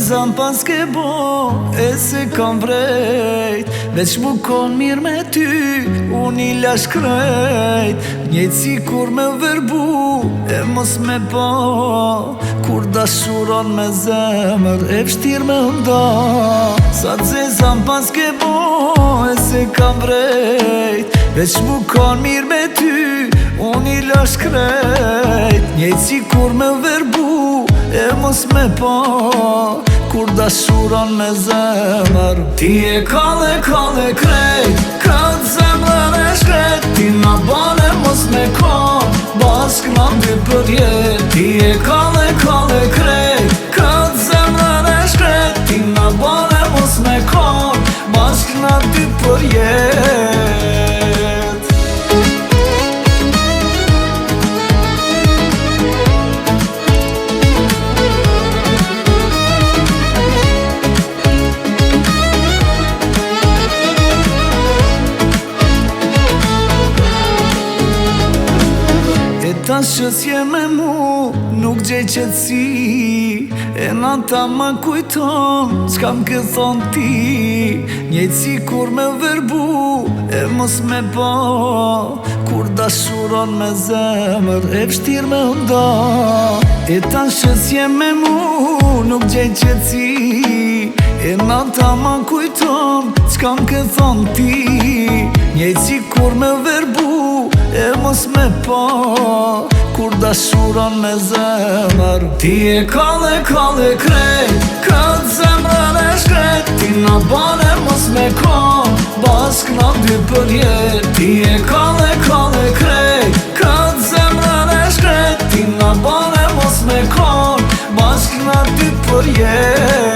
zezan pas ke bo, e se kam vrejt. Veç mu kon mirë me ty, unë i lash krejt. Njejtë si kur me verbu, e mos me pa. Kur dashuron me zemër, e vështir me nda. Sa të zezan pas ke bo, e se kam vrejt. Veç mu kon mirë me ty, unë i lash krejt. Njejtë si kur me verbu, e mos me pa. Kur dashuron me zemër, ti e kalle krejt. Këtë zemrën e shkret, ti na bane mos me kon. Bashk na dy për jet, ti e kalle krejt. Këtë zemrën e shkret, ti na bane mos me kon. Bashk na dy për jet. Ta shësje me mu, nuk gjej qëtësi. E nata ma kujton, s'kam këthon ti. Njejtë si kur me verbu, e mos me pa. Kur dashuron me zemër, e vështir me nda. E ta shësje me mu, nuk gjej qëtësi. E nata ma kujton, s'kam këthon ti. Njejtë si kur me verbu, e mos me pa. Kur dashuron me zemër, ti e kalle krejt. Këtë zemrën e shkret, ti na bane mos me kon. Bashk na dy për jet, ti e kalle krejt. Këtë zemrën e shkret, ti na bane mos me kon. Bashk na dy për jet.